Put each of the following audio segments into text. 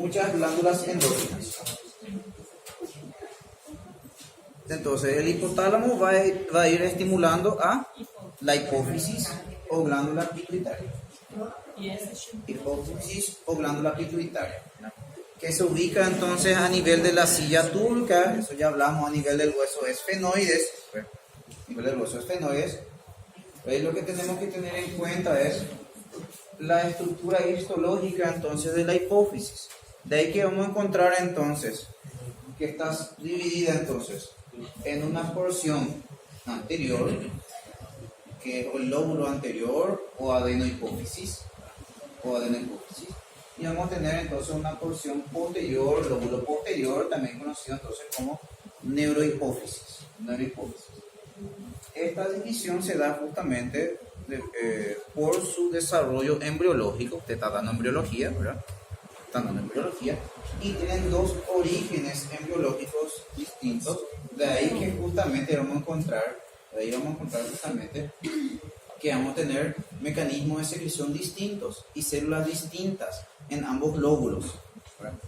muchas glándulas endócrinas. Entonces el hipotálamo va a ir estimulando a la hipófisis o glándula pituitaria. Hipófisis o glándula pituitaria, que se ubica entonces a nivel de la silla túrgica, eso ya hablamos, a nivel del hueso esfenoides. Ahí lo que tenemos que tener en cuenta es la estructura histológica entonces de la hipófisis. De ahí que vamos a encontrar entonces que está dividida entonces en una porción anterior, que es el lóbulo anterior o adenohipófisis, y vamos a tener entonces una porción posterior, lóbulo posterior, también conocido entonces como neurohipófisis. Esta división se da justamente por su desarrollo embriológico. Usted está dando embriología, ¿verdad? Y tienen dos orígenes embriológicos distintos. De ahí que justamente vamos a encontrar justamente que vamos a tener mecanismos de secreción distintos y células distintas en ambos lóbulos, ¿verdad?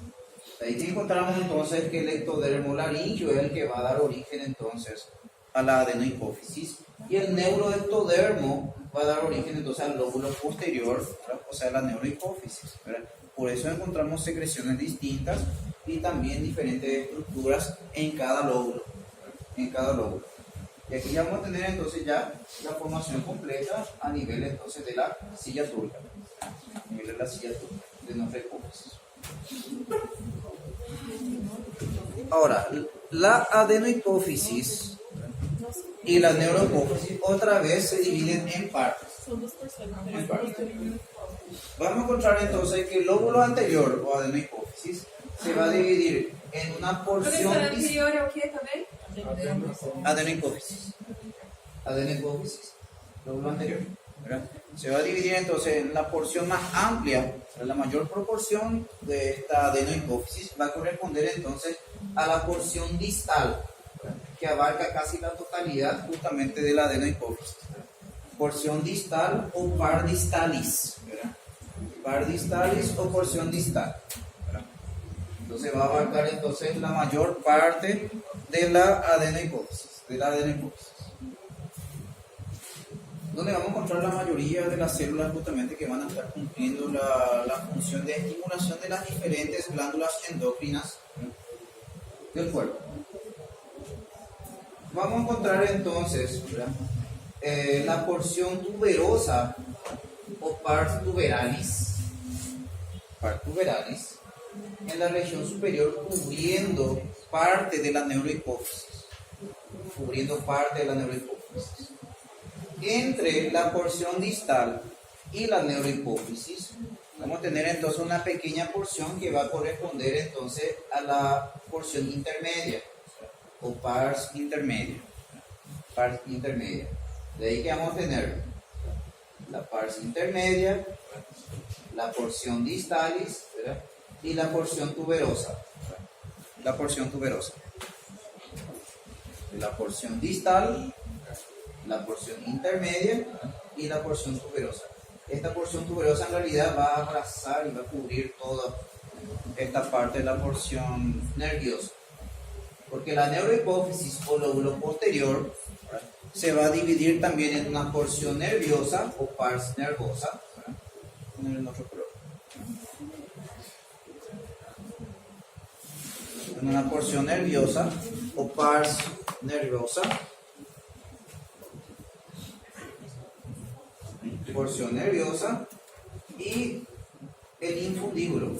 De ahí que encontramos entonces que el ectodermo laríngeo es el que va a dar origen entonces a la adenohipófisis, y el neuroectodermo va a dar origen entonces al lóbulo posterior, ¿verdad? O sea, la neurohipófisis, ¿verdad? Por eso encontramos secreciones distintas y también diferentes estructuras en cada lóbulo, ¿verdad? Y aquí ya vamos a tener entonces ya la formación completa a nivel entonces de la silla túrgica, de nuestra hipófisis. Ahora, la adenohipófisis y la neurohipófisis otra vez se dividen en partes. Vamos a encontrar entonces que el lóbulo anterior o adenohipófisis se va a dividir en una porción anterior o qué también? Adenohipófisis, lóbulo anterior, ¿verdad? Se va a dividir entonces en la porción más amplia. La mayor proporción de esta adenohipófisis va a corresponder entonces a la porción distal, ¿verdad? Que abarca casi la totalidad justamente de la adenohipófisis, ¿verdad? Porción distal o par distalis, ¿verdad? Par distalis o porción distal, ¿verdad? Entonces va a abarcar entonces la mayor parte de la adenohipófisis, donde vamos a encontrar la mayoría de las células justamente que van a estar cumpliendo la función de estimulación de las diferentes glándulas endócrinas del cuerpo. Vamos a encontrar entonces, ¿verdad? La porción tuberosa o pars tuberalis en la región superior, cubriendo parte de la neurohipófisis. Entre la porción distal y la neurohipófisis vamos a tener entonces una pequeña porción que va a corresponder entonces a la porción intermedia o pars intermedia. De ahí que vamos a tener la pars intermedia, la porción distalis, ¿verdad? Y la porción tuberosa. La porción distal, la porción intermedia y la porción tuberosa. Esta porción tuberosa en realidad va a abrazar y va a cubrir toda esta parte de la porción nerviosa. Porque la neurohipófisis o lóbulo posterior, ¿verdad?, se va a dividir también en una porción nerviosa o pars nervosa, ¿verdad?, en otro color. En una porción nerviosa o pars nervosa, porción nerviosa, y el infundíbulo,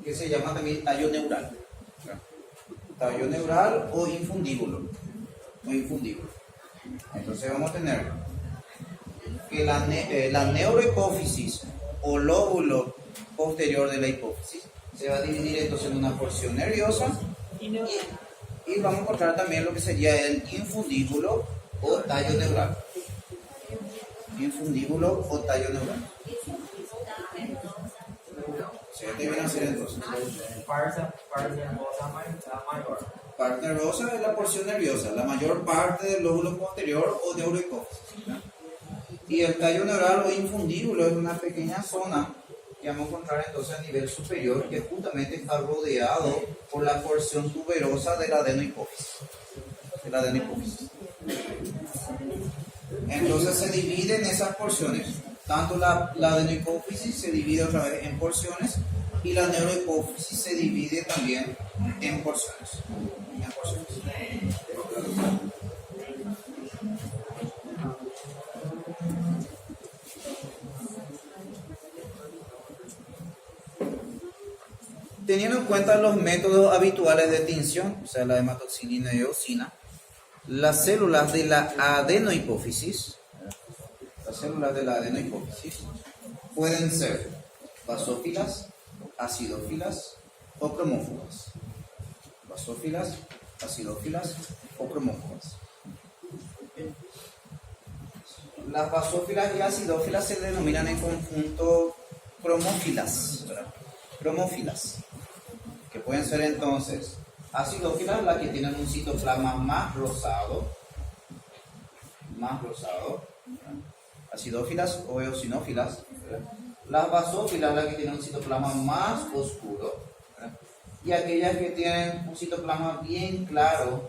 que se llama también tallo neural o infundíbulo. Entonces vamos a tener que la neurohipófisis o lóbulo posterior de la hipófisis se va a dividir entonces en una porción nerviosa y vamos a encontrar también lo que sería el infundíbulo o tallo neural. Sí, deben hacer entonces. Parte nerviosa es la porción nerviosa, la mayor parte del lóbulo posterior o neurohipófisis, ¿verdad? Y el tallo neural o infundíbulo es una pequeña zona que vamos a encontrar entonces a nivel superior, que justamente está rodeado por la porción tuberosa de la adenohipófisis. Entonces se divide en esas porciones. Tanto la adenohipófisis se divide otra vez en porciones y la neurohipófisis se divide también en porciones. Teniendo en cuenta los métodos habituales de tinción, o sea, la hematoxilina y eosina, las células de la adenohipófisis pueden ser basófilas, acidófilas o cromóforas. Basófilas, acidófilas o cromóforas. Las basófilas y acidófilas se denominan en conjunto cromófilas, ¿verdad? Cromófilas, que pueden ser entonces acidófilas, las que tienen un citoplasma más rosado, acidófilas o eosinófilas, ¿verdad? Las basófilas, las que tienen un citoplasma más oscuro, ¿verdad? Y aquellas que tienen un citoplasma bien claro,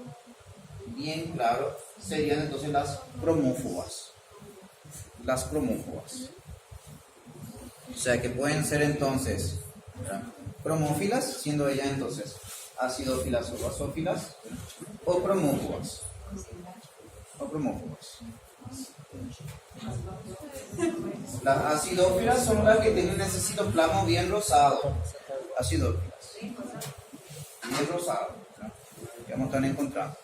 serían entonces las cromófobas. O sea que pueden ser entonces, ¿verdad?, cromófilas, siendo ellas entonces acidófilas o basófilas, o cromófobas. Las acidófilas son las que tienen ese citoplasma bien rosado. Acidófilas. Bien rosado. Que vamos a estar encontrando.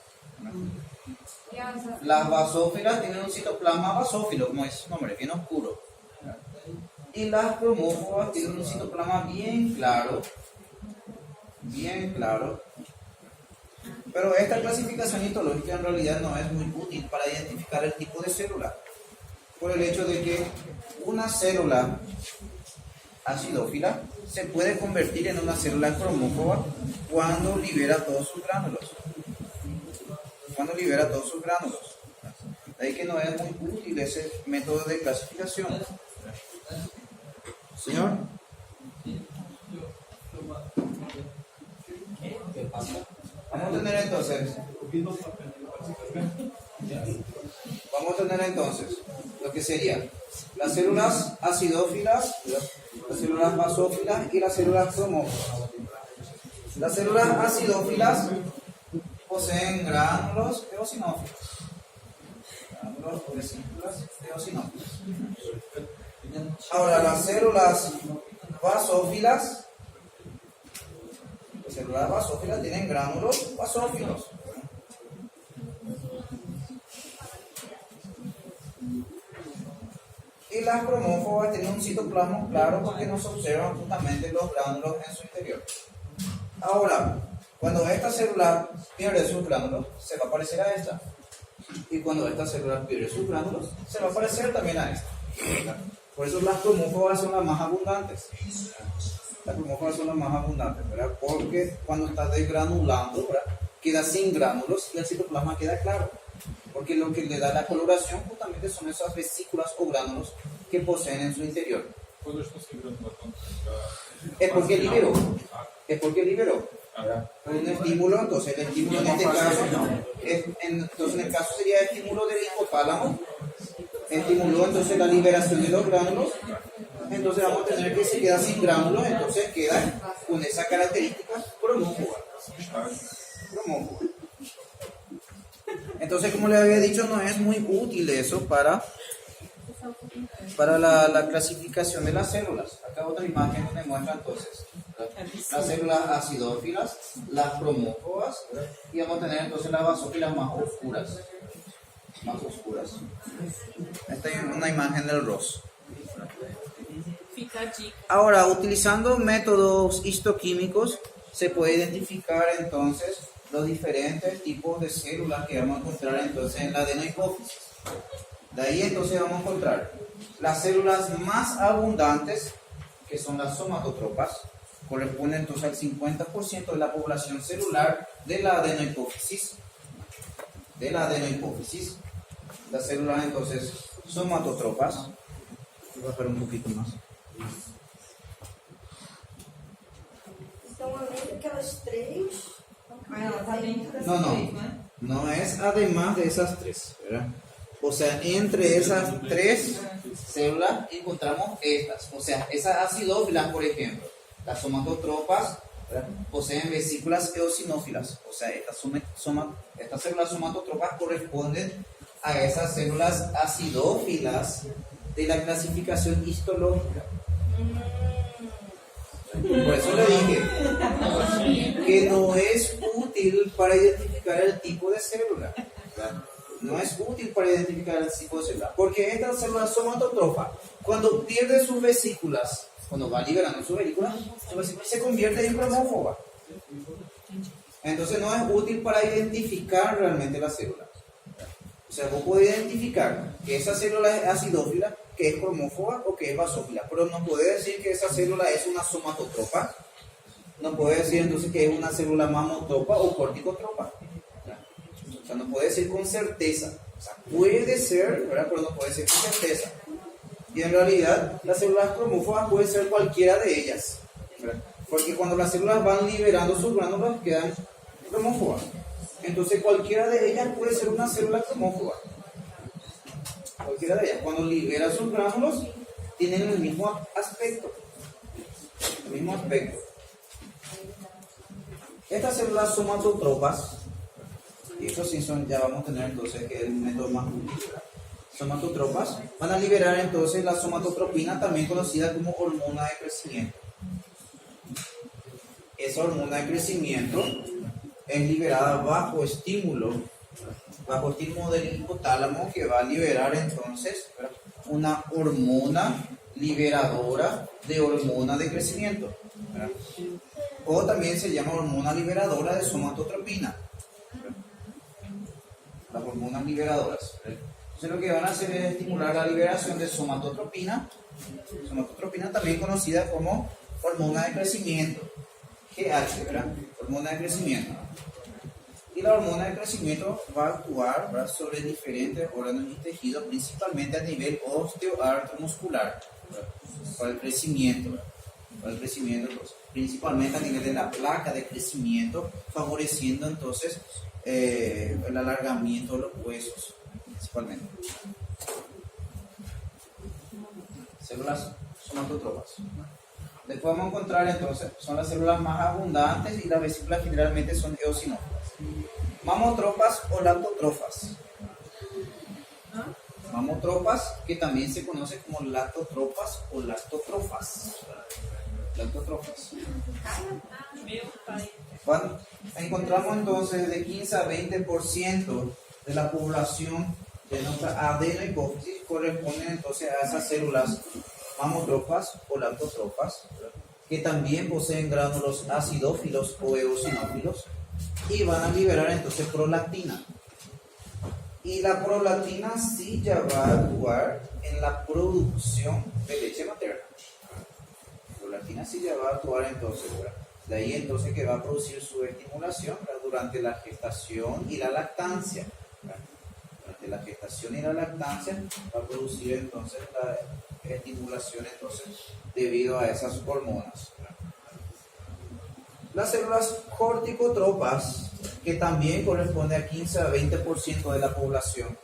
Las basófilas tienen un citoplasma basófilo, como dice su nombre, bien oscuro. Y las cromófobas tienen un citoplasma bien claro. Pero esta clasificación histológica en realidad no es muy útil para identificar el tipo de célula, por el hecho de que una célula acidófila se puede convertir en una célula cromófoba cuando libera todos sus gránulos. De ahí que no es muy útil ese método de clasificación. Señor. ¿Qué pasa? Vamos a tener entonces lo que sería las células acidófilas, las células basófilas y las células cromóforas. Las células acidófilas poseen gránulos eosinófilos. Ahora, las células basófilas tienen gránulos basófilos. Y las cromófobas tienen un citoplasma claro porque no se observan justamente los gránulos en su interior. Ahora, cuando esta célula pierde sus gránulos, se va a parecer a esta. Y cuando esta célula pierde sus gránulos, se va a parecer también a esta. Por eso las cromófobas son las más abundantes. ¿Verdad? Porque cuando está desgranulando, ¿verdad?, queda sin gránulos y el citoplasma queda claro. Porque lo que le da la coloración justamente son esas vesículas o gránulos que poseen en su interior. Es porque liberó. Un estímulo, entonces el estímulo en este caso, entonces en el caso sería el estímulo del hipotálamo, estimuló entonces la liberación de los gránulos, entonces vamos a tener que se queda sin gránulos, entonces queda con esa característica cromófoba. Entonces, como les había dicho, no es muy útil eso para la clasificación de las células. Acá otra imagen donde muestra entonces las células acidófilas, las cromófobas, y vamos a tener entonces las basófilas más oscuras. Esta es una imagen del ROS. Ahora, utilizando métodos histoquímicos, se puede identificar entonces los diferentes tipos de células que vamos a encontrar entonces en la adenohipófisis. De ahí entonces vamos a encontrar las células más abundantes, que son las somatotropas, corresponden entonces al 50% de la población celular de la adenohipófisis. Las células entonces somatotropas. Voy a bajar un poquito más. normalmente aquelas três. Não, tá dentro dessas No, três, né? no es además de esas tres, ¿verdad? O sea, entre esas tres células encontramos estas. O sea, esas acidófilas, por ejemplo, las somatotropas, ¿verdad? Poseen vesículas eosinófilas. O sea, estas células somatotropas corresponden a esas células acidófilas de la clasificación histológica. Por eso le dije que no es útil para identificar el tipo de célula. ¿Verdad? No es útil para identificar el tipo de célula. Porque esta célula somatotrofa, cuando pierde sus vesículas, cuando va liberando sus vesículas, se convierte en cromófoba. Entonces no es útil para identificar realmente la célula. O sea, vos podés identificar que esa célula es acidófila, que es cromófoba o que es basófila, pero no podés decir que esa célula es una somatotropa, no podés decir entonces que es una célula mamotropa o corticotropa. O sea, no puede decir con certeza. O sea, puede ser, ¿verdad? Pero no puede ser con certeza. Y en realidad, las células cromófobas pueden ser cualquiera de ellas, ¿verdad? Porque cuando las células van liberando sus glándulas, quedan cromófobas. Entonces, cualquiera de ellas puede ser una célula cromófoba. Cualquiera de ellas. Cuando libera sus gránulos, tienen el mismo aspecto. El mismo aspecto. Estas células somatotropas, y eso sí son, ya vamos a tener entonces que es el método más útil. Somatotropas van a liberar entonces la somatotropina, también conocida como hormona de crecimiento. Esa hormona de crecimiento es liberada bajo estímulo del hipotálamo, que va a liberar entonces una hormona liberadora de hormona de crecimiento, ¿verdad? O también se llama hormona liberadora de somatotropina, ¿verdad? Las hormonas liberadoras, ¿verdad? Entonces lo que van a hacer es estimular la liberación de somatotropina también conocida como hormona de crecimiento, GH, ¿verdad? Hormona de crecimiento. Y la hormona de crecimiento va a actuar, ¿verdad?, sobre diferentes órganos y tejidos, principalmente a nivel osteoartromuscular, ¿verdad?, para el crecimiento, ¿verdad?, para el crecimiento, entonces, principalmente a nivel de la placa de crecimiento, favoreciendo entonces el alargamiento de los huesos, principalmente. Células somatotropas. Después vamos a encontrar entonces, son las células más abundantes y las vesículas generalmente son eosinófilas. Mamotropas o lactotrofas. Mamotropas, que también se conoce como lactotropas o lactotrofas. Lactotrofas. Cuando encontramos entonces de 15 a 20% de la población de nuestra adenohipófisis corresponden entonces a esas células mamotropas o lactotropas, que también poseen gránulos acidófilos o eosinófilos y van a liberar entonces prolactina. Y la prolactina sí ya va a actuar en la producción de leche materna. La prolactina sí ya va a actuar entonces, ¿verdad? De ahí entonces que va a producir su estimulación, ¿verdad?, durante la gestación y la lactancia, ¿verdad? Durante la gestación y la lactancia va a producir entonces la estimulación entonces debido a esas hormonas, ¿verdad? Las células corticotropas, que también corresponde a 15 a 20% de la población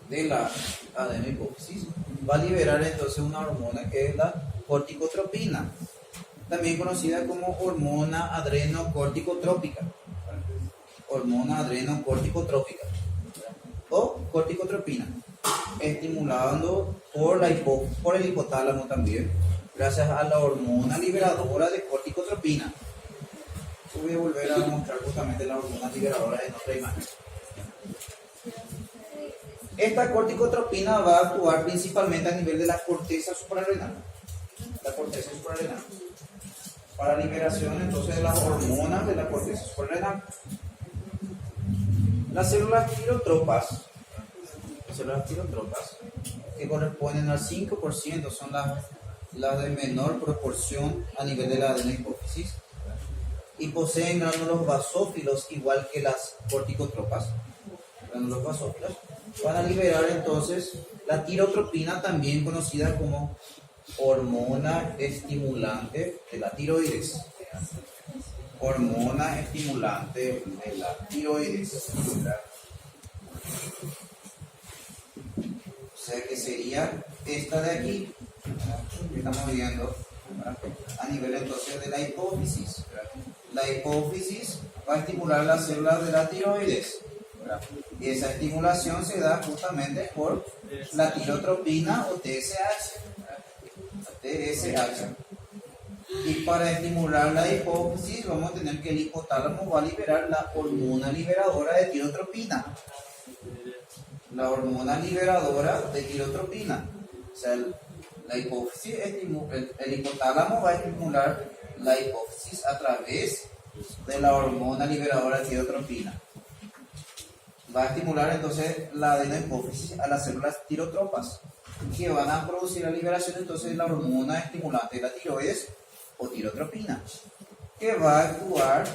de la adenohipófisis, va a liberar entonces una hormona que es la corticotropina, también conocida como hormona adrenocorticotrópica, hormona adrenocorticotrópica o corticotropina, estimulando por el hipotálamo también, gracias a la hormona liberadora de corticotropina. Voy a volver a mostrar justamente la hormona liberadora en otra imagen. Esta corticotropina va a actuar principalmente a nivel de la corteza suprarrenal. La corteza suprarrenal. Para liberación entonces de las hormonas de la corteza suprarrenal. Las células tirotropas, que corresponden al 5%, son las de menor proporción a nivel de la adenohipófisis y poseen gránulos basófilos igual que las corticotropas. Gránulos basófilos van a liberar entonces la tirotropina, también conocida como hormona estimulante de la tiroides. hormona estimulante de la tiroides, ¿verdad? O sea que sería esta de aquí, ¿verdad? Que estamos viendo, ¿verdad? A nivel entonces de la hipófisis, ¿verdad? La hipófisis va a estimular las células de la tiroides, ¿verdad? Y esa estimulación se da justamente por la tirotropina o TSH, ¿verdad? TSH. Y para estimular la hipófisis vamos a tener que el hipotálamo va a liberar la hormona liberadora de tirotropina. La hormona liberadora de tirotropina. O sea, la hipófisis, el hipotálamo va a estimular la hipófisis a través de la hormona liberadora de tirotropina. Va a estimular entonces la adenohipófisis a las células tirotropas, que van a producir la liberación entonces de la hormona estimulante de la tiroides o tirotropina, que va a actuar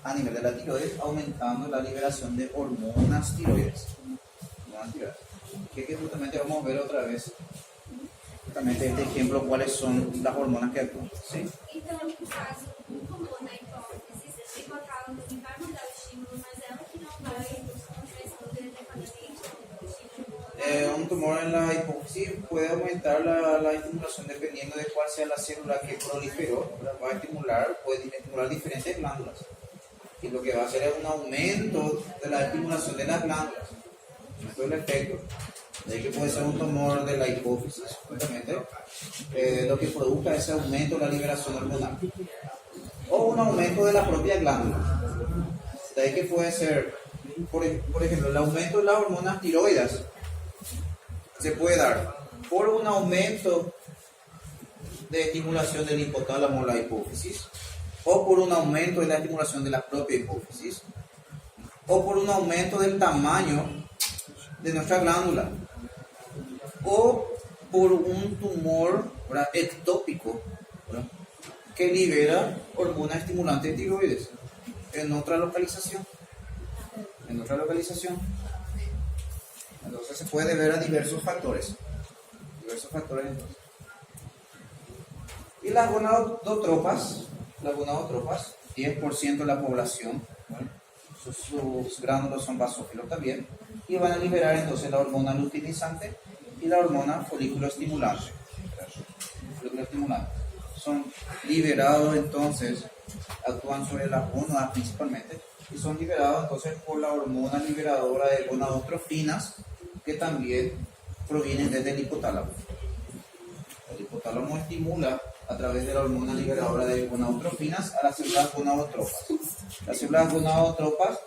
a nivel de la tiroides aumentando la liberación de hormonas tiroides. Que justamente vamos a ver otra vez justamente este ejemplo cuáles son las hormonas que actúan, ¿sí? Então, no caso, o tumor na hipófise, o hipotálamo vai mudar o estímulo, mas ela que não vai responder adequadamente ao estímulo. Un tumor en la hipófisis puede aumentar la estimulación dependiendo de cuál sea la célula que proliferó, ¿verdad? Va a estimular, puede estimular diferentes glándulas. Y lo que va a hacer es un aumento de la estimulación de las glándulas. Esto es el efecto. De ahí que puede ser un tumor de la hipófisis, justamente, lo que produzca ese aumento de la liberación hormonal. O un aumento de la propia glándula. De ahí que puede ser, por ejemplo, el aumento de las hormonas tiroides se puede dar por un aumento de estimulación del hipotálamo o la hipófisis, o por un aumento de la estimulación de la propia hipófisis, o por un aumento del tamaño de nuestra glándula, o por un tumor, ¿verdad?, ectópico, ¿verdad?, que libera hormona estimulante de tiroides en otra localización. Entonces se puede deber a diversos factores. Entonces. Y las gonadotropas, 10% de la población, ¿vale? Sus gránulos son basófilos también, y van a liberar entonces la hormona luteinizante y la hormona folículo estimulante. Son liberados entonces, actúan sobre las gónadas principalmente, y son liberados entonces por la hormona liberadora de gonadotrofinas, que también provienen desde el hipotálamo. El hipotálamo estimula a través de la hormona liberadora de gonadotrofinas a las células gonadotropas. Las células gonadotropas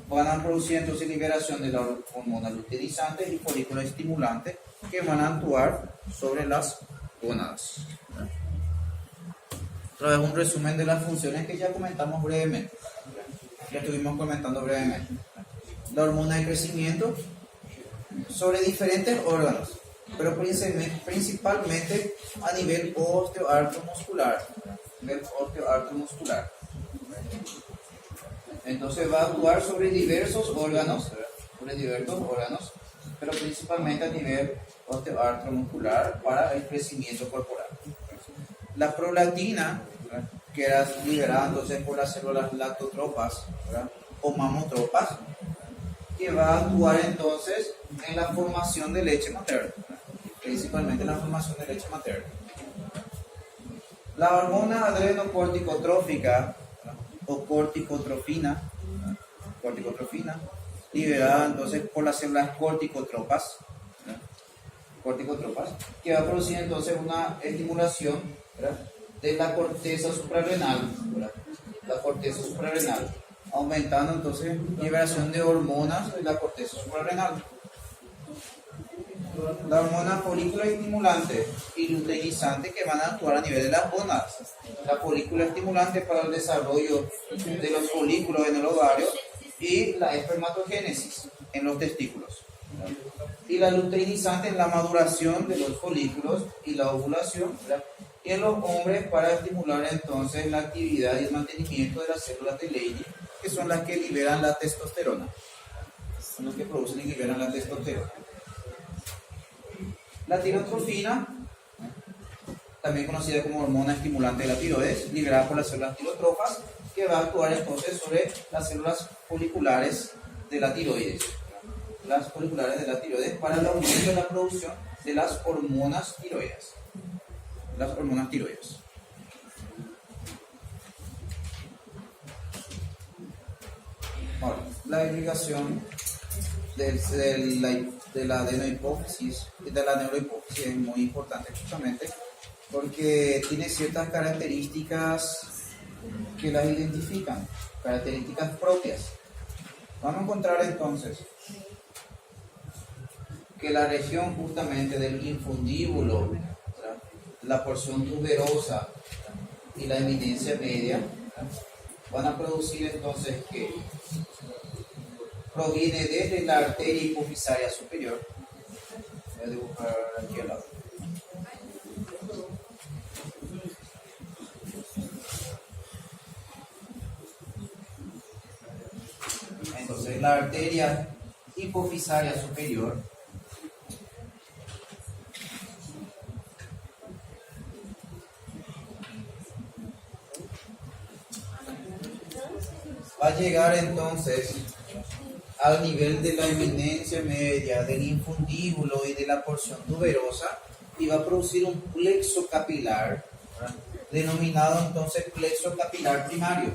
van a producir entonces liberación de la hormona luteinizante y folículo estimulante, que van a actuar sobre las gónadas. Otra vez un resumen de las funciones que ya comentamos brevemente. Ya estuvimos comentando brevemente. La hormona de crecimiento sobre diferentes órganos, pero principalmente a nivel osteoartromuscular. Entonces va a actuar sobre diversos órganos, pero principalmente a nivel osteoartromuscular para el crecimiento corporal. La prolactina, ¿verdad?, que era liberada entonces por las células lactotropas, ¿verdad?, o mamotropas, que va a actuar entonces en la formación de leche materna, ¿verdad?, principalmente en la formación de leche materna. La hormona adrenocorticotrófica, ¿verdad?, o corticotrofina, liberada entonces por las células corticotropas, que va a producir entonces una estimulación, ¿verdad?, de la corteza suprarrenal, ¿verdad?, aumentando entonces liberación de hormonas de la corteza suprarrenal. La hormona folículo estimulante y luteinizante, que van a actuar a nivel de las gónadas. La folículo estimulante para el desarrollo de los folículos en el ovario y la espermatogénesis en los testículos. Y la luteinizante en la maduración de los folículos y la ovulación, ¿verdad?, y en los hombres para estimular entonces la actividad y el mantenimiento de las células de Leydig, que son las que liberan la testosterona. Son los que producen y liberan la testosterona. La tirotrofina también conocida como hormona estimulante de la tiroides, liberada por las células tirotrofas, que va a actuar entonces sobre las células foliculares de la tiroides. Las foliculares de la tiroides para el aumento de la producción de las hormonas tiroides. Las hormonas tiroides. Ahora, la irrigación de la adenohipófisis y de la neurohipófisis es muy importante justamente porque tiene ciertas características que las identifican, características propias. Vamos a encontrar entonces que la región justamente del infundíbulo, ¿verdad?, la porción tuberosa y la eminencia media, ¿verdad?, van a producir entonces que proviene desde la arteria hipofisaria superior. Voy a dibujar aquí al lado. Entonces la arteria hipofisaria superior va a llegar entonces al nivel de la eminencia media, del infundíbulo y de la porción tuberosa y va a producir un plexo capilar, ¿verdad?, denominado entonces plexo capilar primario.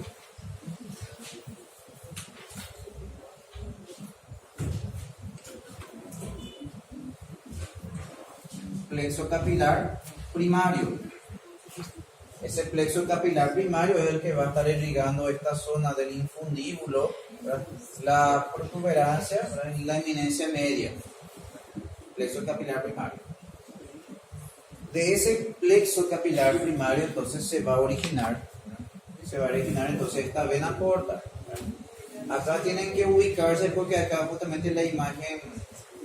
Plexo capilar primario. Ese plexo capilar primario es el que va a estar irrigando esta zona del infundíbulo, ¿verdad?, la protuberancia, ¿verdad?, y la eminencia media. Plexo capilar primario. De ese plexo capilar primario entonces se va a originar entonces esta vena porta, ¿verdad? Acá tienen que ubicarse porque acá justamente la imagen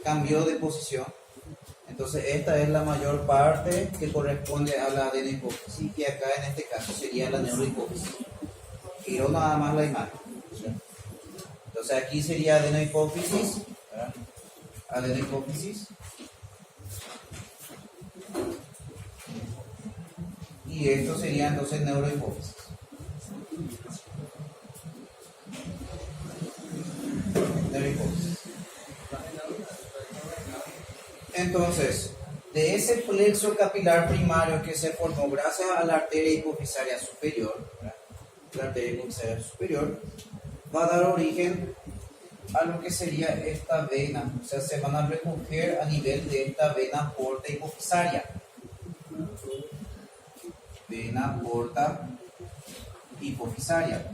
cambió de posición. Entonces esta es la mayor parte que corresponde a la adenohipófisis y acá en este caso sería la neurohipófisis. Giró nada más la imagen. Entonces aquí sería adenohipófisis, ¿verdad?, adenohipófisis, y esto sería entonces neurohipófisis. Neurohipófisis. Entonces, de ese plexo capilar primario que se formó gracias a la arteria hipofisaria superior, ¿verdad?, la arteria hipofisaria superior, va a dar origen a lo que sería esta vena. O sea, se van a recoger a nivel de esta vena porta hipofisaria. Vena porta hipofisaria.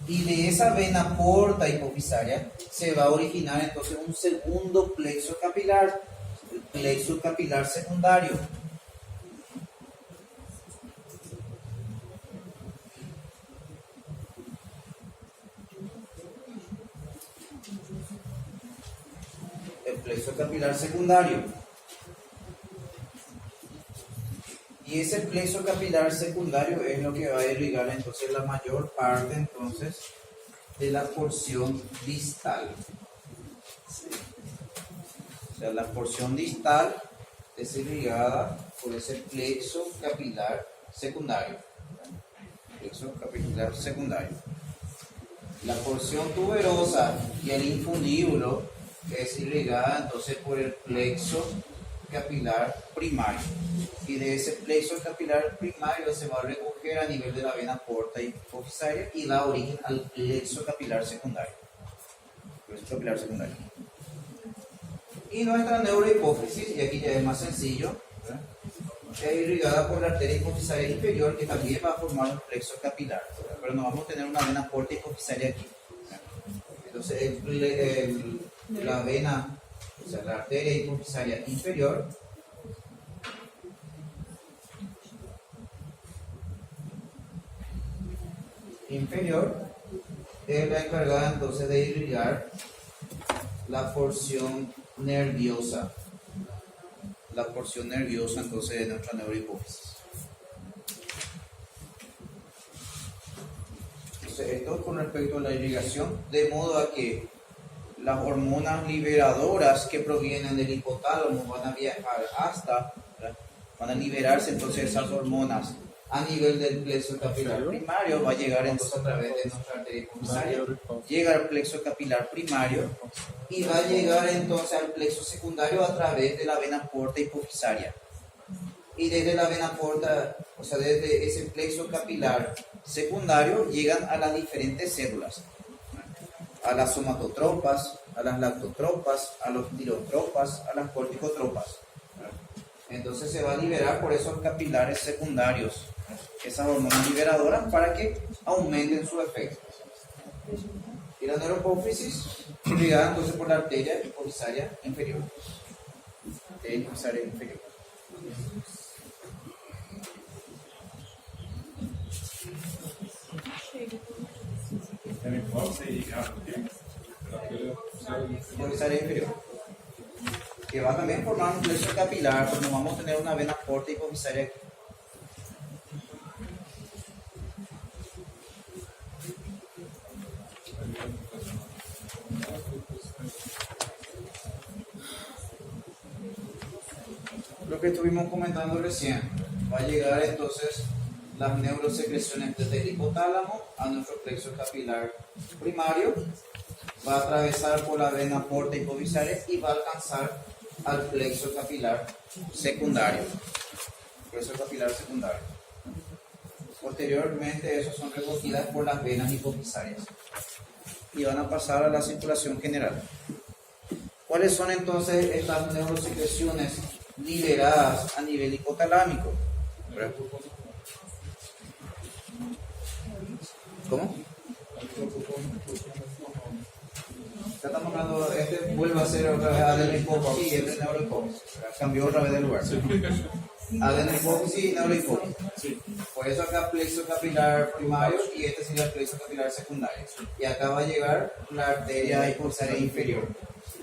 Y de esa vena porta hipofisaria se va a originar entonces un segundo plexo capilar, el plexo capilar secundario. El plexo capilar secundario. Y ese plexo capilar secundario es lo que va a irrigar entonces la mayor parte entonces de la porción distal. O sea, la porción distal es irrigada por ese plexo capilar secundario. Plexo capilar secundario. La porción tuberosa y el infundíbulo es irrigada entonces por el plexo capilar primario, y de ese plexo capilar primario se va a recoger a nivel de la vena porta hipofisaria y da origen al plexo capilar secundario. Plexo capilar secundario. Y nuestra neurohipófisis, y aquí ya es más sencillo, ¿verdad?, es irrigada por la arteria hipofisaria inferior, que también va a formar un plexo capilar, ¿verdad?, pero no vamos a tener una vena porta hipofisaria aquí, ¿verdad? Entonces la vena, o sea, la arteria hipofisaria inferior es la encargada entonces de irrigar la porción nerviosa. La porción nerviosa entonces de nuestra neurohipófisis. Entonces esto con respecto a la irrigación, de modo a que las hormonas liberadoras que provienen del hipotálamo van a viajar hasta, ¿verdad? Van a liberarse entonces esas hormonas a nivel del plexo capilar primario, va a llegar entonces a través de nuestra arteria hipofisaria, llega al plexo capilar primario y va a llegar entonces al plexo secundario a través de la vena porta hipofisaria. Y desde la vena porta, o sea, desde ese plexo capilar secundario, llegan a las diferentes células, a las somatotropas, a las lactotropas, a los tirotropas, a las corticotropas. Entonces se va a liberar por esos capilares secundarios esas hormonas liberadoras para que aumenten su efecto. Y la neurohipófisis ligada entonces por la arteria hipofisaria inferior. Arteria hipofisaria inferior. Hipofisaria inferior. Que va también a formar un plexo capilar, pero no vamos a tener una vena porta hipofisaria aquí. Lo que estuvimos comentando recién, va a llegar entonces las neurosecreciones desde el hipotálamo a nuestro plexo capilar primario, va a atravesar por la vena porta hipofisaria y va a alcanzar al plexo capilar secundario. Plexo capilar secundario. Posteriormente, esos son recogidas por las venas hipofisarias y van a pasar a la circulación general. ¿Cuáles son entonces estas neurosecreciones liberadas a nivel hipotalámico? ¿Cómo? Ya estamos hablando, vuelve a ser otra vez adenohipófisis y este es neurohipófisis. Cambió otra vez de lugar. Adenohipófisis y neurohipófisis. Por eso acá plexo capilar primario y este sería el plexo capilar secundario. Y acá va a llegar la arteria hipofisaria inferior.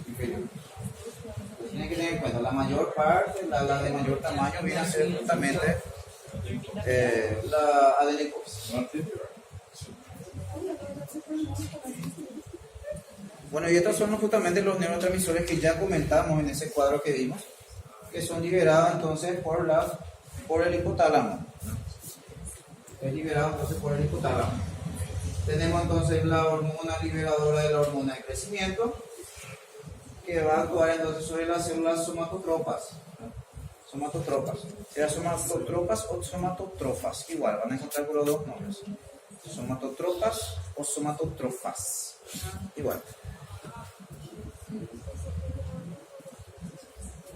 Entonces, tienen que tener en cuenta, la mayor parte, la de mayor tamaño viene a ser justamente la adenohipófisis. Bueno, y estos son justamente los neurotransmisores que ya comentamos en ese cuadro que vimos, que son liberados entonces por el hipotálamo. Es liberado entonces por el hipotálamo. Tenemos entonces la hormona liberadora de la hormona de crecimiento, que va a actuar entonces sobre las células somatotropas. Somatotropas. ¿Será somatotropas o somatotrofas? Igual, van a encontrar por los dos nombres. Somatotropas o somatotrofas. Igual.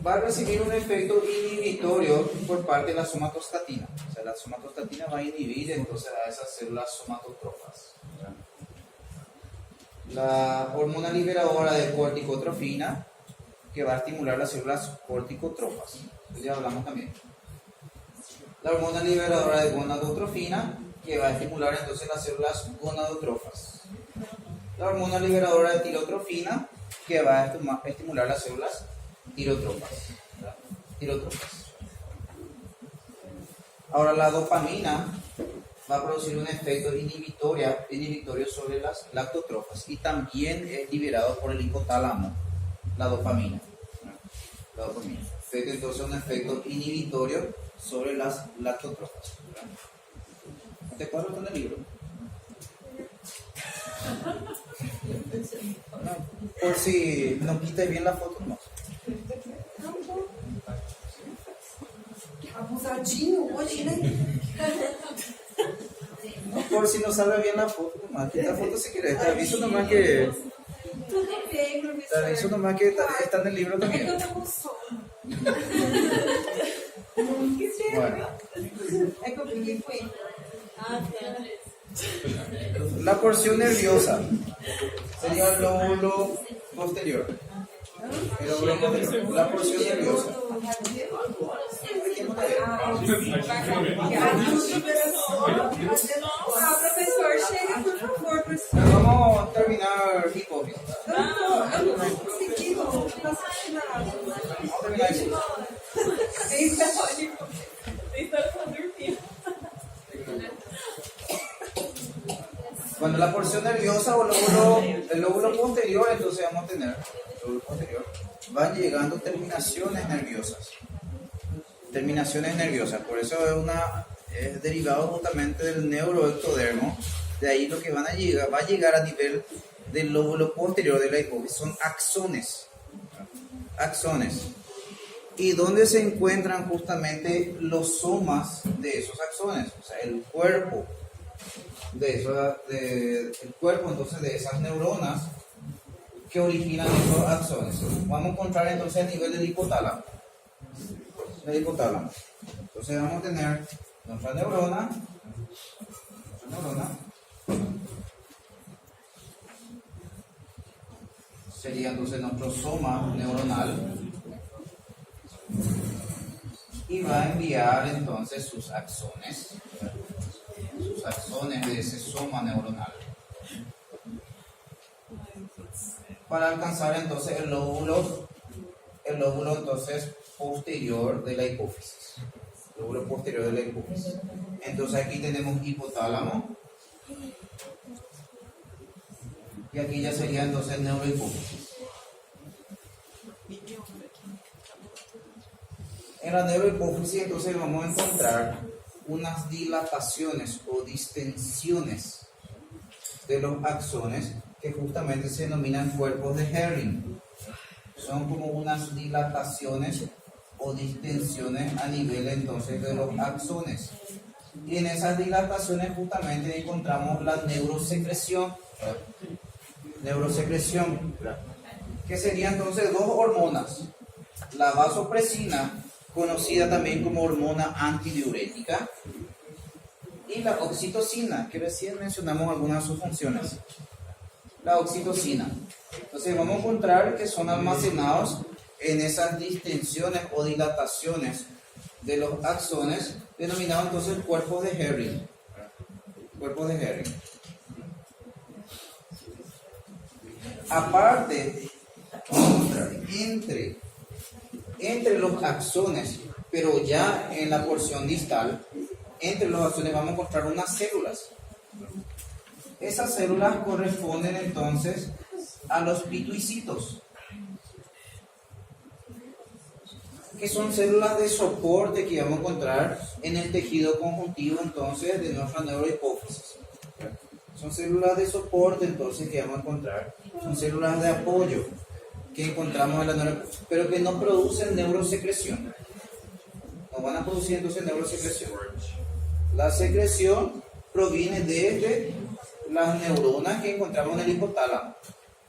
Va a recibir un efecto inhibitorio por parte de la somatostatina. O sea, la somatostatina va a inhibir entonces a esas células somatotrofas. La hormona liberadora de corticotrofina, que va a estimular las células corticotrofas. Eso ya hablamos también. La hormona liberadora de gonadotrofina, que va a estimular entonces las células gonadotrofas. La hormona liberadora de tirotrofina, que va a estimular las células tirotropas. Ahora la dopamina va a producir un efecto inhibitorio sobre las lactotrofas y también es liberado por el hipotálamo, la dopamina. Efecto entonces un efecto inhibitorio sobre las lactotrofas. ¿Este cuadro está en el libro? No, por si no quites bien la foto, no. Abusadinho, hoje, né? No, por si no sale bien la foto, nomás. Quita foto si quieres. Te aviso nomás que. Tudo bem, professor. Te aviso nomás que está en el libro É que también. eu tô com sono. Bueno, É que eu briguei com ele. la porción nerviosa sería el lóbulo posterior. El lóbulo posterior. La porción nerviosa. Professor, chega, por favor, professor. Vamos a terminar hipófisis. Eu não tô conseguindo, não tô assistindo nada. Vamos a terminar hipófisis. Eita, eu tô dormindo. Cuando la porción nerviosa o el lóbulo posterior, entonces vamos a tener, el lóbulo posterior, van llegando terminaciones nerviosas. Terminaciones nerviosas, por eso es derivado justamente del neuroectodermo. De ahí lo que va a llegar a nivel del lóbulo posterior de la hipófisis son axones. Axones. ¿Y dónde se encuentran justamente los somas de esos axones? O sea, el cuerpo el cuerpo entonces de esas neuronas que originan esos axones. Vamos a encontrar entonces a nivel del hipotálamo. Entonces vamos a tener nuestra neurona sería entonces nuestro soma neuronal y va a enviar entonces sus axones de ese soma neuronal para alcanzar entonces el lóbulo entonces posterior de la hipófisis. Entonces aquí tenemos hipotálamo y aquí ya sería entonces neurohipófisis. En la neurohipófisis entonces vamos a encontrar unas dilataciones o distensiones de los axones que justamente se denominan cuerpos de Herring. Son como unas dilataciones o distensiones a nivel entonces de los axones. Y en esas dilataciones justamente encontramos la neurosecreción, que serían entonces dos hormonas. La vasopresina, conocida también como hormona antidiurética, y la oxitocina, que recién mencionamos algunas de sus funciones. La oxitocina. Entonces vamos a encontrar que son almacenados en esas distensiones o dilataciones de los axones, denominados entonces cuerpos de Herring. Aparte, entre los axones, pero ya en la porción distal, entre los axones vamos a encontrar unas células. Esas células corresponden entonces a los pituicitos, que son células de soporte que vamos a encontrar en el tejido conjuntivo entonces de nuestra neurohipófisis. Son células de soporte entonces que vamos a encontrar, son células de apoyo que encontramos en la neurohipófisis, pero que no producen neurosecreción. No van a producir entonces neurosecreción. La secreción proviene desde las neuronas que encontramos en el hipotálamo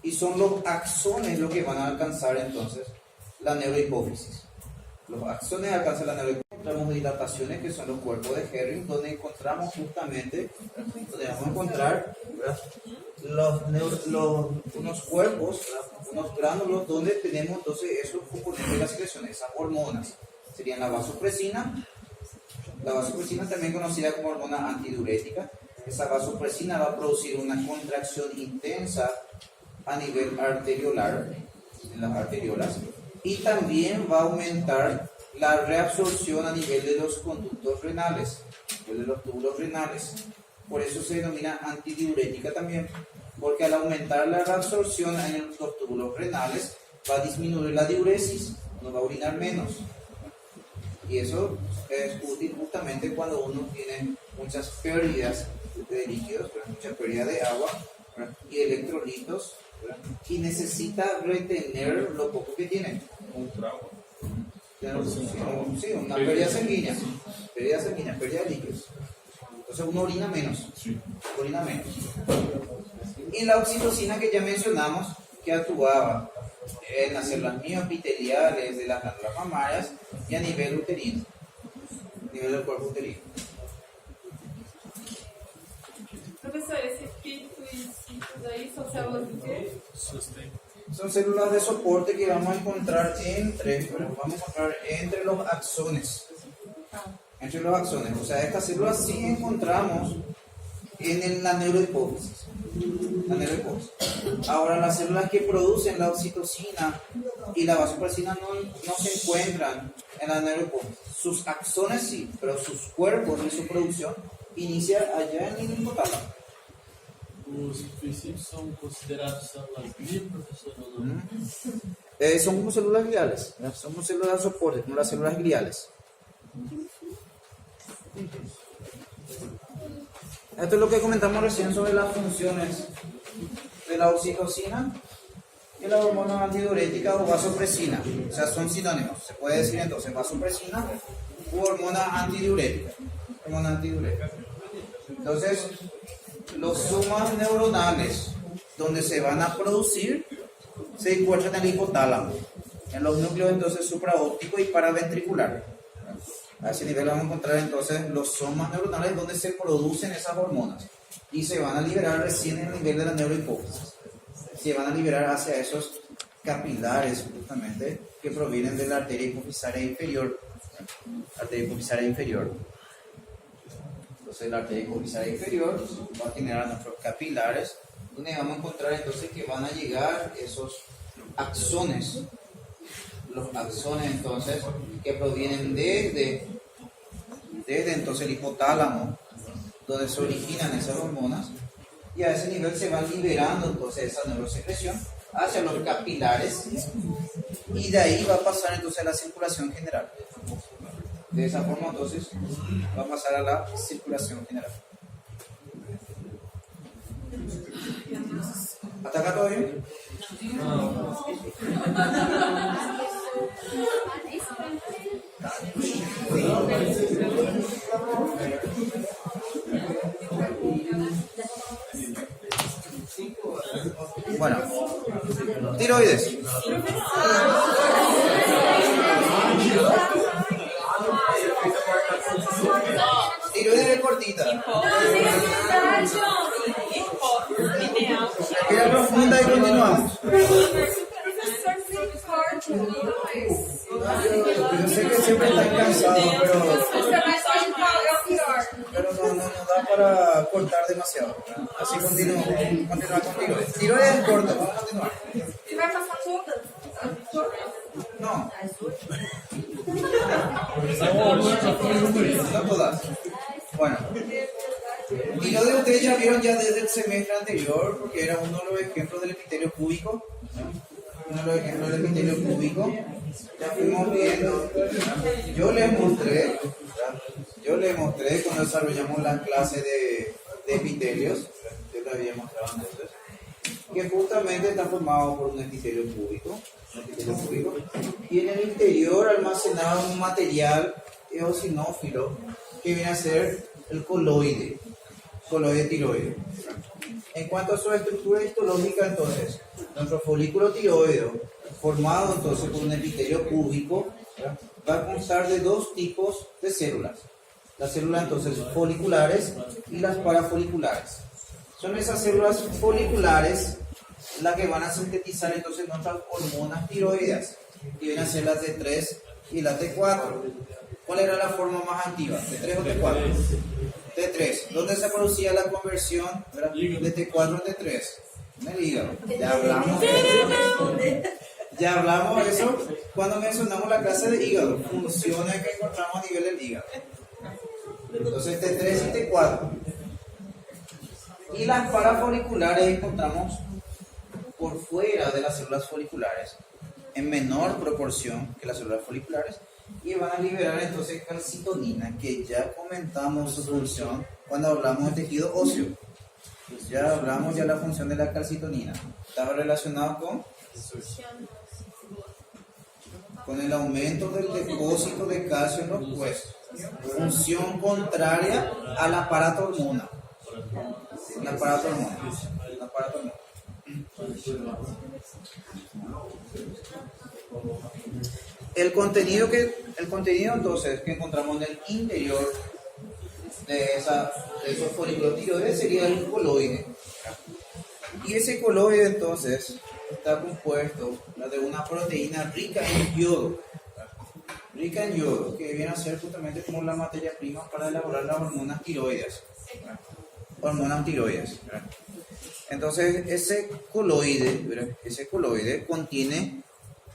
y son los axones los que van a alcanzar entonces la neurohipófisis. Los axones alcanzan la neurohipófisis. Encontramos dilataciones que son los cuerpos de Herring, donde encontramos justamente, donde vamos a encontrar unos cuerpos, unos gránulos donde tenemos entonces esos componentes de la secreción, esas hormonas. Serían la vasopresina también conocida como hormona antidiurética. Esa vasopresina va a producir una contracción intensa a nivel arteriolar, en las arteriolas, y también va a aumentar la reabsorción a nivel de los conductos renales, de los túbulos renales. Por eso se denomina antidiurética también, porque al aumentar la reabsorción en los túbulos renales va a disminuir la diuresis, uno va a orinar menos. Y eso es útil justamente cuando uno tiene muchas pérdidas de líquidos, mucha pérdida de agua y electrolitos, y necesita retener lo poco que tiene. Un trauma. Sí, una pérdida sanguínea, pérdida de líquidos. Entonces uno orina menos. Y la oxitocina que ya mencionamos, que actuaba en las células mioepiteliales de las glándulas mamarias y a nivel uterino, a nivel del cuerpo uterino. Professor, esse pituicitos aí são células do quê? Son células de soporte que vamos a encontrar entre los axones. Entre los axones. O sea, estas células sí encontramos en la neurohipófisis. Ahora, las células que producen la oxitocina y la vasopresina no se encuentran en la neurohipófisis. Sus axones sí, pero sus cuerpos y su producción inicia allá en el hipotálamo. Os princípios são considerados células guia, professor, ou não? Son como células gliales, ¿verdad? Son como células de soporte, como las células gliales. Esto es lo que comentamos recién sobre las funciones de la oxitocina y la hormona antidiurética o vasopresina. O sea, son sinónimos. Se puede decir entonces vasopresina u hormona antidiurética. Hormona antidiurética. Entonces, los somas neuronales donde se van a producir se encuentran en el hipotálamo, en los núcleos entonces supraóptico y paraventricular. A ese nivel vamos a encontrar entonces los somas neuronales donde se producen esas hormonas y se van a liberar recién en el nivel de la neurohipófisis. Se van a liberar hacia esos capilares justamente que provienen de la arteria hipofisaria inferior. Arteria hipofisaria inferior. Entonces la arteria hipofisaria inferior va a generar nuestros capilares donde vamos a encontrar entonces que van a llegar esos axones. Los axones entonces que provienen desde entonces el hipotálamo donde se originan esas hormonas y a ese nivel se va liberando entonces esa neurosecreción hacia los capilares y de ahí va a pasar entonces a la circulación general. De esa forma entonces va a pasar a la circulación general. ¿Hasta acá todo bien? Bueno, tiroides. Tiroides es cortita. Respira profunda y continuamos. Yo sé que siempre estás cansado, pero no da para cortar demasiado. Así continuamos con tiroides. Tiroides es corto, vamos a continuar. No. No todas. Bueno. Tiroides ustedes ya vieron ya desde el semestre anterior, porque era uno de los ejemplos del epitelio púbico. Uno de los ejemplos del epitelio púbico. Ya fuimos viendo. Yo les mostré cuando desarrollamos la clase de epitelios. Yo les había mostrado antes. Que justamente está formado por un epitelio púbico. Y en el interior almacenaba un material eosinófilo que viene a ser el coloide tiroideo. En cuanto a su estructura histológica, entonces, nuestro folículo tiroideo, formado entonces por un epitelio púbico, ¿verdad?, va a constar de dos tipos de células. Las células entonces foliculares y las parafoliculares. Son esas células foliculares las que van a sintetizar entonces nuestras hormonas tiroideas, que vienen a ser las T3 y las T4. ¿Cuál era la forma más antigua? ¿T3 o T4? T3. ¿Dónde se producía la conversión, ¿verdad?, de T4 a T3? En el hígado. Ya hablamos de eso cuando mencionamos la clase de hígado. Funciones que encontramos a nivel del hígado. Entonces T3 y T4. Y las parafoliculares encontramos por fuera de las células foliculares, en menor proporción que las células foliculares, y van a liberar entonces calcitonina, que ya comentamos su función cuando hablamos de tejido óseo. Pues ya hablamos de la función de la calcitonina. Estaba relacionado con el aumento del depósito de calcio en los huesos. Función contraria al aparato hormona. El aparato hormona. El contenido entonces que encontramos en el interior de esos folículos tiroides sería el coloide. Y ese coloide entonces está compuesto de una proteína rica en yodo, que viene a ser justamente como la materia prima para elaborar las hormonas tiroides. Entonces ese coloide contiene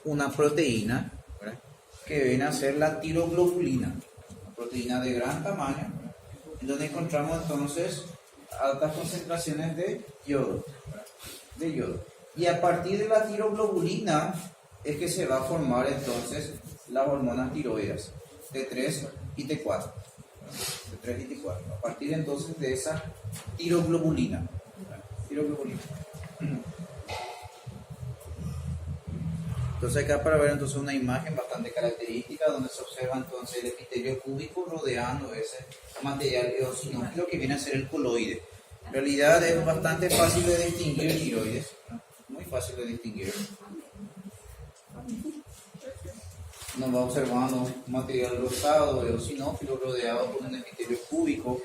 una proteína, ¿verdad?, que viene a ser la tiroglobulina, una proteína de gran tamaño, en donde encontramos entonces altas concentraciones de yodo, de yodo. Y a partir de la tiroglobulina es que se va a formar entonces las hormonas tiroides T3 y T4. T3 y T4. A partir entonces de esa tiroglobulina. Tiroglobulina. Entonces acá para ver entonces una imagen bastante característica donde se observa entonces el epitelio cúbico rodeando ese material eosinófilo que viene a ser el coloide. En realidad es bastante fácil de distinguir tiroides, ¿no? Muy fácil de distinguir. Nos va observando un material rosado eosinófilo rodeado por un epitelio cúbico.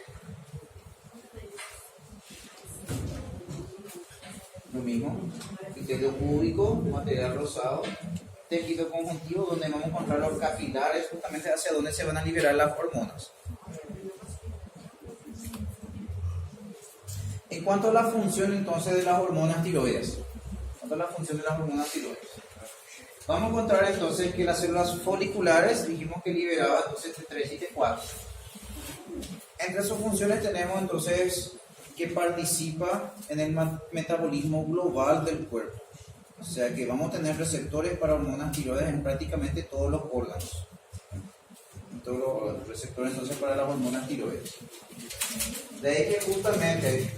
Lo mismo, epitelio cúbico, material rosado, tejido conjuntivo donde vamos a encontrar los capilares justamente hacia donde se van a liberar las hormonas. En cuanto a la función entonces de las hormonas tiroides, vamos a encontrar entonces que las células foliculares dijimos que liberaban entonces T3 y T4. Entre sus funciones tenemos entonces que participa en el metabolismo global del cuerpo. O sea que vamos a tener receptores para hormonas tiroides en prácticamente todos los órganos. En todos los órganos, receptores entonces para las hormonas tiroides. De ahí que justamente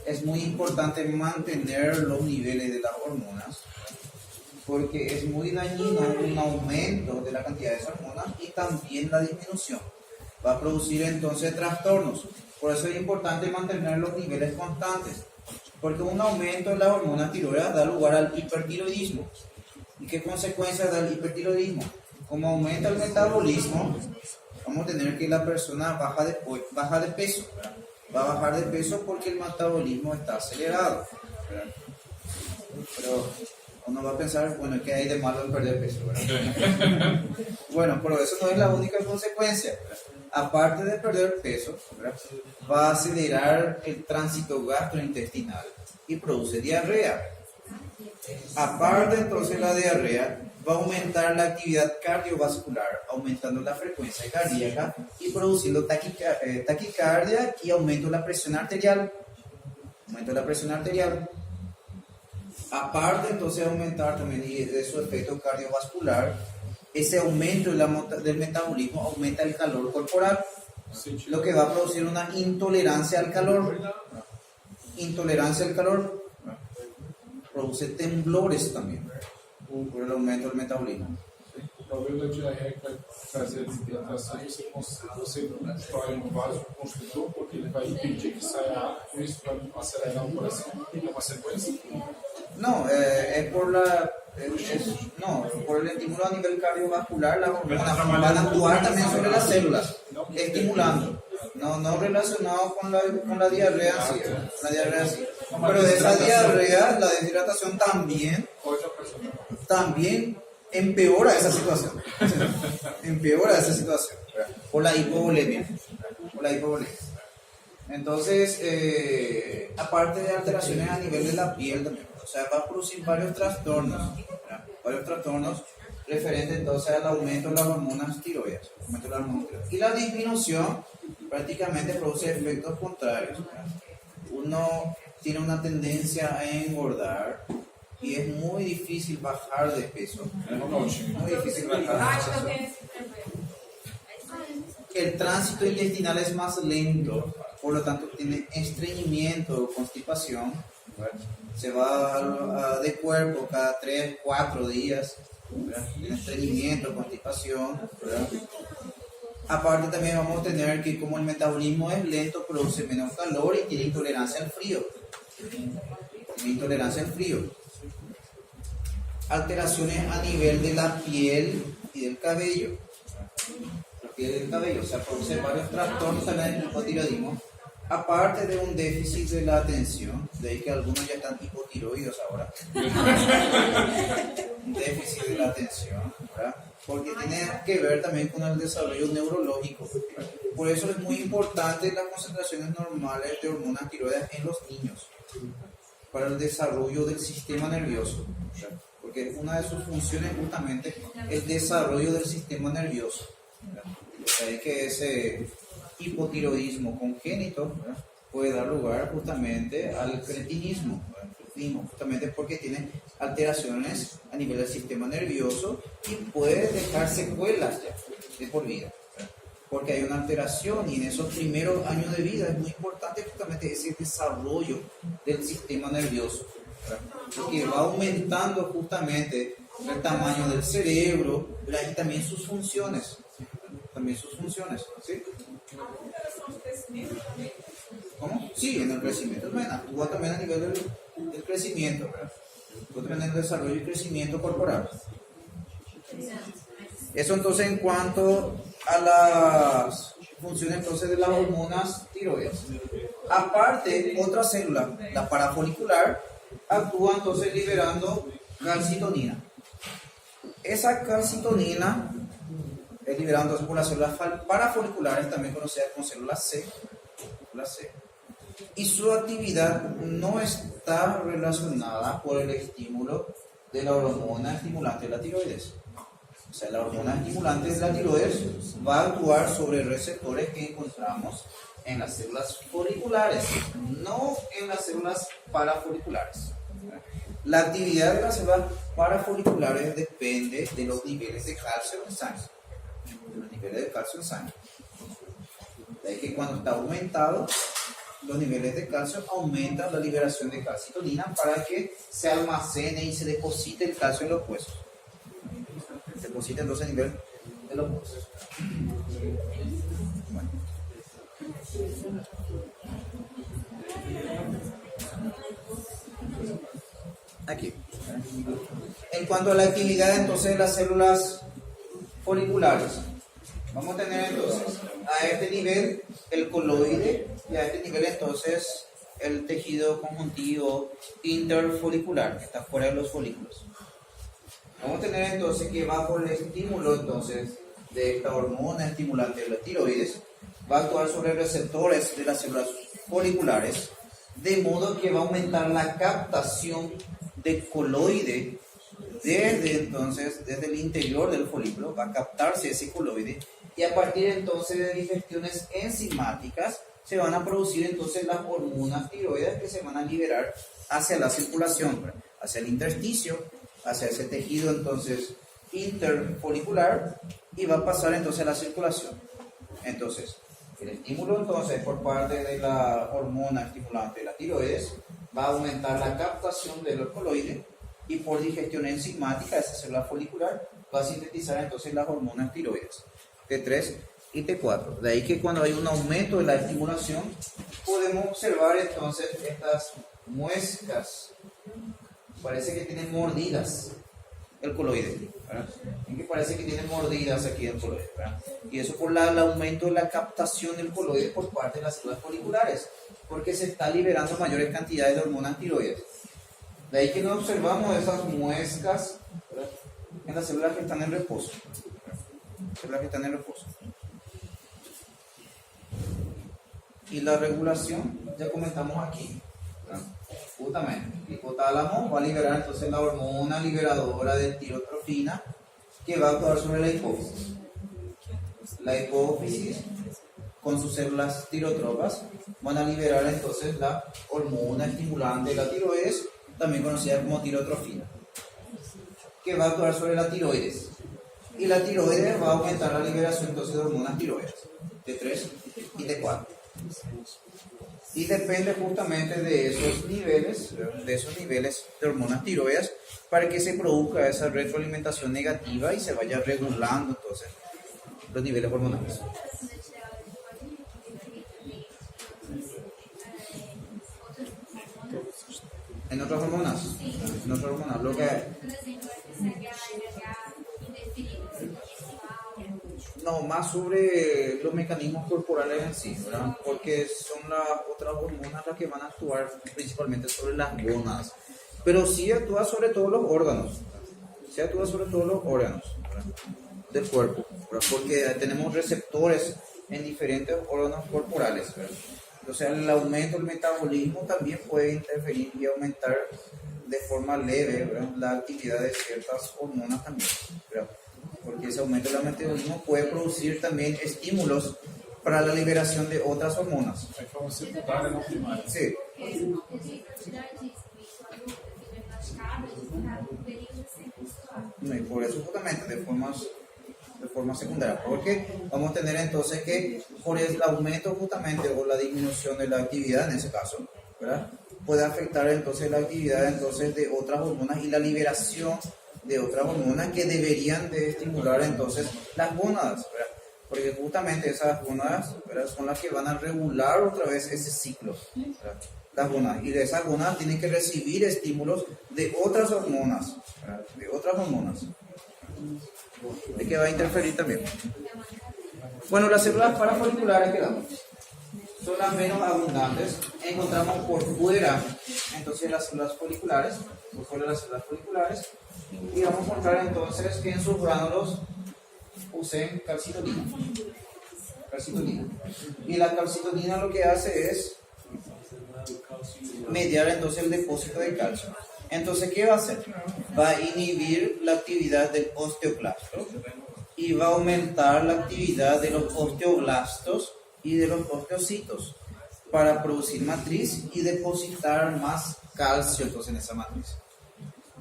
es muy importante mantener los niveles de las hormonas, porque es muy dañino un aumento de la cantidad de esas hormonas y también la disminución. Va a producir entonces trastornos. Por eso es importante mantener los niveles constantes, porque un aumento de las hormonas tiroides da lugar al hipertiroidismo. ¿Y qué consecuencias da el hipertiroidismo? Como aumenta el metabolismo, vamos a tener que la persona baja de peso. Va a bajar de peso porque el metabolismo está acelerado. Pero uno va a pensar, bueno, ¿qué hay de malo en perder peso? Bueno, pero eso no es la única consecuencia. Aparte de perder peso, va a acelerar el tránsito gastrointestinal y produce diarrea. Aparte entonces la diarrea va a aumentar la actividad cardiovascular, aumentando la frecuencia cardíaca y produciendo taquicardia y aumento de la presión arterial. Aparte entonces de aumentar también de su efecto cardiovascular, ese aumento del metabolismo aumenta el calor corporal, lo que va a producir una intolerancia al calor. Produce temblores también por el aumento del metabolismo. Talvez a diarreia que vai trazer a desidratação, você destrói um vaso constritor, porque ele vai impedir que saia água, e isso vai acelerar o coração. É uma sequência? No, es por por el estímulo a nivel cardiovascular, las hormonas van a actuar también sobre las células, estimulando. No relacionado con la diarrea en sí. Pero esa diarrea, la deshidratación también empeora esa situación. Por la hipovolemia. Entonces, aparte de alteraciones a nivel de la piel también, o sea, va a producir varios trastornos referentes entonces al aumento de las hormonas tiroides. Y la disminución prácticamente produce efectos contrarios. Uno tiene una tendencia a engordar y es muy difícil bajar de peso. El tránsito intestinal es más lento, por lo tanto tiene estreñimiento o constipación. Se va de cuerpo cada 3-4 días. Tiene estreñimiento, constipación. Aparte también vamos a tener que como el metabolismo es lento, produce menos calor y tiene intolerancia al frío. Alteraciones a nivel de la piel y del cabello. O sea, produce varios trastornos en el hipotiroidismo. Aparte de un déficit de la atención, de ahí que algunos ya están hipotiroides ahora. Un déficit de la atención, ¿verdad? Porque tiene que ver también con el desarrollo neurológico. Por eso es muy importante las concentraciones normales de hormonas tiroides en los niños, para el desarrollo del sistema nervioso, ¿verdad? Porque una de sus funciones es justamente el desarrollo del sistema nervioso, ¿verdad? De ahí que ese hipotiroidismo congénito, ¿verdad?, puede dar lugar justamente al cretinismo, justamente porque tiene alteraciones a nivel del sistema nervioso y puede dejar secuelas ya de por vida, ¿verdad? Porque hay una alteración y en esos primeros años de vida es muy importante justamente ese desarrollo del sistema nervioso, ¿verdad? Porque va aumentando justamente el tamaño del cerebro, ¿verdad? Y también sus funciones, ¿sí? ¿Cómo? Sí, en el crecimiento también actúa también a nivel del crecimiento, ¿verdad? Actúa también en el desarrollo y crecimiento corporal. Eso entonces en cuanto a las funciones entonces de las hormonas tiroides. Aparte, otra célula, la parafolicular, actúa entonces liberando calcitonina. Esa calcitonina es liberada entonces por las células parafoliculares, también conocidas como células C, y su actividad no está relacionada por el estímulo de la hormona estimulante de la tiroides. O sea, la hormona estimulante de la tiroides va a actuar sobre receptores que encontramos en las células foliculares, no en las células parafoliculares. La actividad de las células parafoliculares depende de los niveles de calcio en sangre. De ahí que cuando está aumentado los niveles de calcio, aumenta la liberación de calcitonina para que se almacene y se deposite el calcio en los huesos. Se deposita entonces a nivel de los huesos. Bueno. Aquí. En cuanto a la actividad entonces de las células foliculares, vamos a tener entonces a este nivel el coloide y a este nivel entonces el tejido conjuntivo interfolicular que está fuera de los folículos. Vamos a tener entonces que bajo el estímulo entonces de esta hormona estimulante de la tiroides va a actuar sobre receptores de las células foliculares, de modo que va a aumentar la captación de coloide desde el interior del folículo, va a captarse ese coloide y a partir entonces de digestiones enzimáticas se van a producir entonces las hormonas tiroides que se van a liberar hacia la circulación, hacia el intersticio, hacia ese tejido entonces interfolicular y va a pasar entonces a la circulación. Entonces, el estímulo entonces por parte de la hormona estimulante de la tiroides va a aumentar la captación del coloide y por digestión enzimática esa célula folicular va a sintetizar entonces las hormonas tiroides T3 y T4. De ahí que cuando hay un aumento de la estimulación podemos observar entonces estas muescas, parece que tienen mordidas el coloide, ¿verdad? Que parece que tienen mordidas aquí el coloide, ¿verdad? Y eso por el aumento de la captación del coloide por parte de las células foliculares, porque se está liberando mayores cantidades de hormonas tiroides. De ahí que no observamos esas muescas, ¿verdad?, en las células que están en reposo. Y la regulación, ya comentamos aquí, ¿verdad? Justamente, el hipotálamo va a liberar entonces la hormona liberadora de tirotrofina que va a actuar sobre la hipófisis. La hipófisis, con sus células tirotropas, van a liberar entonces la hormona estimulante de la tiroides, también conocida como tirotrofina, que va a actuar sobre la tiroides. Y la tiroides va a aumentar la liberación entonces de hormonas tiroides, T3 y T4. Y depende justamente de esos niveles de hormonas tiroides para que se produzca esa retroalimentación negativa y se vaya regulando entonces los niveles hormonales. En otras hormonas, lo que no, más sobre los mecanismos corporales en sí, ¿verdad? Porque son las otras hormonas las que van a actuar principalmente sobre las gónadas, pero sí actúa sobre todos los órganos, ¿verdad?, del cuerpo, ¿verdad? Porque tenemos receptores en diferentes órganos corporales, ¿verdad? O sea, el aumento del metabolismo también puede interferir y aumentar de forma leve, ¿verdad?, la actividad de ciertas hormonas también, ¿verdad? Porque ese aumento del metabolismo puede producir también estímulos para la liberación de otras hormonas. Aí forma secundária, não primária. Sí. Porque de quantidade disso, quando estiver machucada, está no período sem menstruar. Y por eso justamente de forma secundaria, porque vamos a tener entonces que por el aumento justamente o la disminución de la actividad en ese caso, ¿verdad? Puede afectar entonces la actividad entonces de otras hormonas y la liberación de otras hormonas que deberían de estimular entonces las gónadas, ¿verdad? Porque justamente esas gónadas, ¿verdad?, son las que van a regular otra vez ese ciclo, ¿verdad? Las gónadas, y de esas gónadas tienen que recibir estímulos de otras hormonas, ¿verdad?, de otras hormonas, de que va a interferir también. Bueno, las células parafoliculares que damos son las menos abundantes. Encontramos por fuera entonces las células foliculares, por fuera de las células foliculares, y vamos a encontrar entonces que en sus gránulos poseen calcitonina. Y la calcitonina lo que hace es mediar entonces el depósito de calcio. Entonces, ¿qué va a hacer? Va a inhibir la actividad del osteoclasto y va a aumentar la actividad de los osteoblastos y de los osteocitos para producir matriz y depositar más calcio entonces en esa matriz.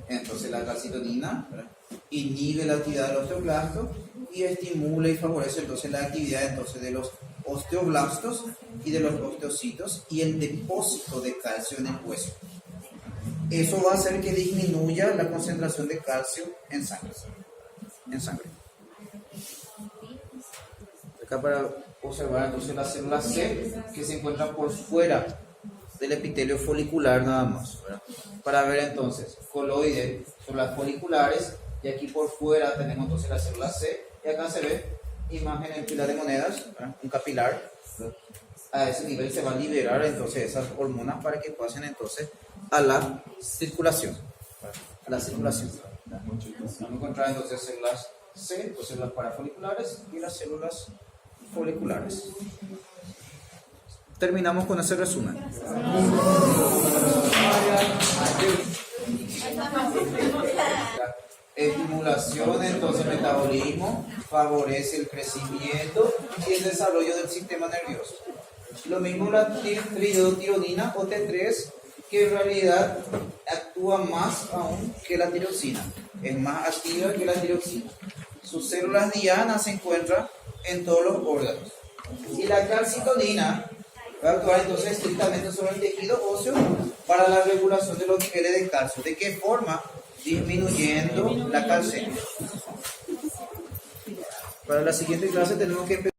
Entonces la calcitonina, ¿verdad?, inhibe la actividad del osteoclasto y estimula y favorece entonces la actividad entonces de los osteoblastos y de los osteocitos y el depósito de calcio en el hueso. Eso va a hacer que disminuya la concentración de calcio en sangre. Acá para observar entonces la célula C que se encuentra por fuera del epitelio folicular nada más, ¿verdad? Para ver entonces coloide, células foliculares, y aquí por fuera tenemos entonces la célula C, y acá se ve imagen en pila de monedas, ¿verdad?, un capilar, ¿verdad? A ese nivel se va a liberar entonces esas hormonas para que pasen entonces a la circulación, ¿verdad?, a la circulación, ¿verdad? Vamos a encontrar entonces células C, pues células parafoliculares y las células foliculares. Terminamos con ese resumen. Estimulación, entonces metabolismo, favorece el crecimiento y el desarrollo del sistema nervioso. Lo mismo la tiroxina o T3, que en realidad actúa más aún que la tiroxina, es más activa que la tiroxina. Sus células dianas se encuentran en todos los órganos. Y la calcitonina va a actuar entonces estrictamente sobre el tejido óseo para la regulación de los niveles de calcio. ¿De qué forma? Disminuyendo la calcemia. Para la siguiente clase tenemos que empezar.